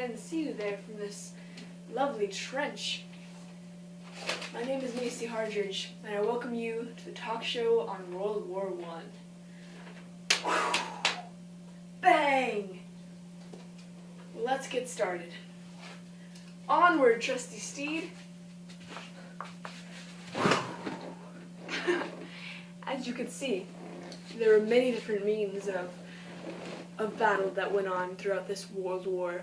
I didn't see you there from this lovely trench. My name is Macey Hardridge, and I welcome you to the talk show on World War I. Bang! Let's get started. Onward, trusty steed! As you can see, there were many different means of battle that went on throughout this World War,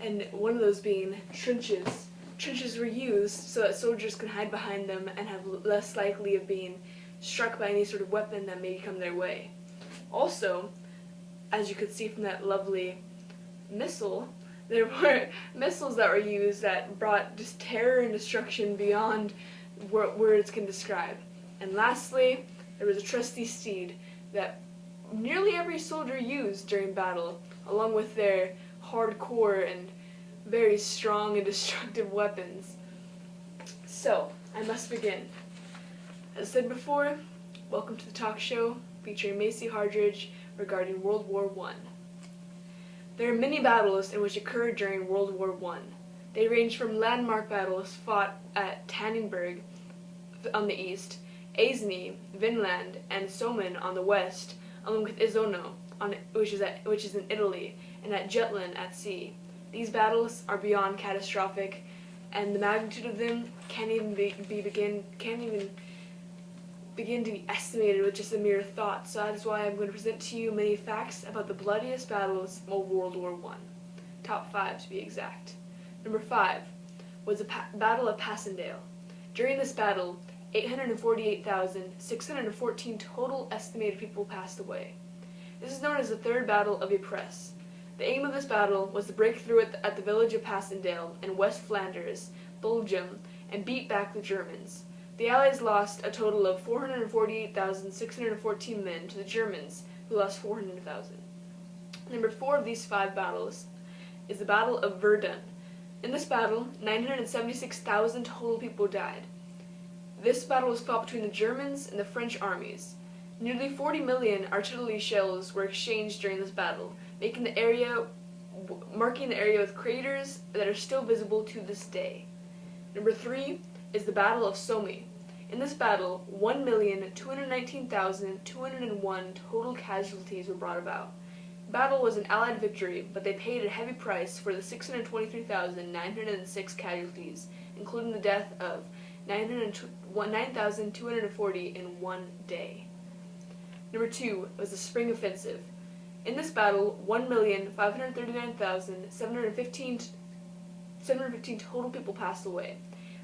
and one of those being trenches. Trenches were used so that soldiers could hide behind them and have less likely of being struck by any sort of weapon that may come their way. Also, as you could see from that lovely missile, there were missiles that were used that brought just terror and destruction beyond words can describe. And lastly, there was a trusty steed that nearly every soldier used during battle, along with their hardcore and very strong and destructive weapons. So, I must begin. As said before, welcome to the talk show featuring Macey Hardridge regarding World War I. There are many battles in which occurred during World War I. They range from landmark battles fought at Tannenberg on the east, Aisne, Vinland, and Somme on the west, along with Isonzo, which is in Italy, and at Jutland at sea. These battles are beyond catastrophic, and the magnitude of them can't even begin to be estimated with just a mere thought. So that is why I'm going to present to you many facts about the bloodiest battles of World War I. Top 5 to be exact. Number 5 was the Battle of Passchendaele. During this battle, 848,614 total estimated people passed away. This is known as the Third Battle of Ypres. The aim of this battle was to break through at the village of Passchendaele in West Flanders, Belgium, and beat back the Germans. The Allies lost a total of 448,614 men to the Germans, who lost 400,000. Number 4 of these 5 battles is the Battle of Verdun. In this battle, 976,000 total people died. This battle was fought between the Germans and the French armies. Nearly 40 million artillery shells were exchanged during this battle, marking the area with craters that are still visible to this day. Number 3 is the Battle of Somme. In this battle, 1,219,201 total casualties were brought about. The battle was an Allied victory, but they paid a heavy price for the 623,906 casualties, including the death of 9,240 in one day. Number 2 was the Spring Offensive. In this battle, 1,539,715 total people passed away.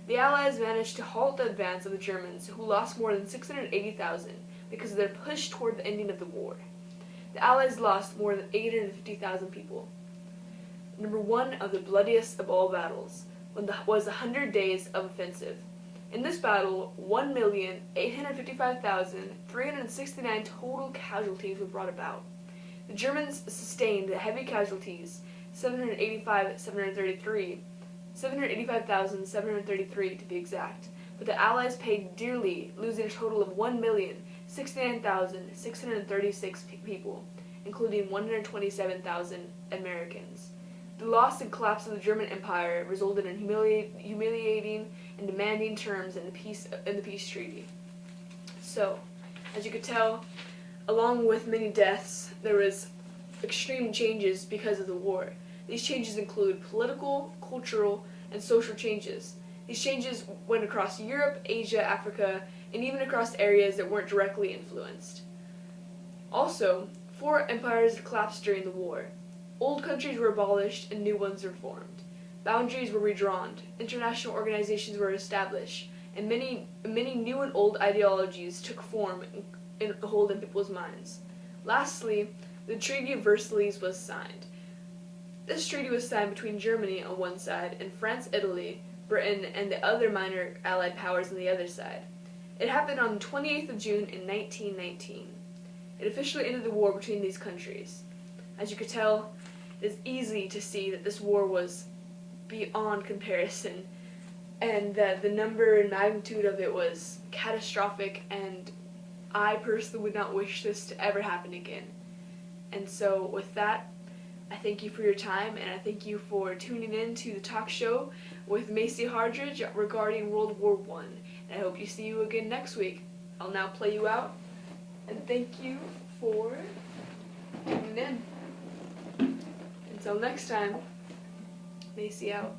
The Allies managed to halt the advance of the Germans, who lost more than 680,000 because of their push toward the ending of the war. The Allies lost more than 850,000 people. Number 1 of the bloodiest of all battles was the 100 Days of Offensive. In this battle, 1,855,369 total casualties were brought about. The Germans sustained heavy casualties, 785,733 to be exact, but the Allies paid dearly, losing a total of 1,069,636 people, including 127,000 Americans. The loss and collapse of the German Empire resulted in humiliating and demanding terms in the peace treaty. So, as you could tell, along with many deaths, there was extreme changes because of the war. These changes include political, cultural, and social changes. These changes went across Europe, Asia, Africa, and even across areas that weren't directly influenced. Also, 4 empires collapsed during the war. Old countries were abolished and new ones were formed. Boundaries were redrawn, international organizations were established, and many new and old ideologies took form and hold in people's minds. Lastly, the Treaty of Versailles was signed. This treaty was signed between Germany on one side and France, Italy, Britain, and the other minor Allied powers on the other side. It happened on the 28th of June in 1919. It officially ended the war between these countries. As you could tell, it is easy to see that this war was beyond comparison, and that the number and magnitude of it was catastrophic, and I personally would not wish this to ever happen again. And so with that, I thank you for your time, and I thank you for tuning in to the talk show with Macey Hardridge regarding World War I. And I hope to see you again next week. I'll now play you out, and thank you for tuning in. Until next time, Macey out.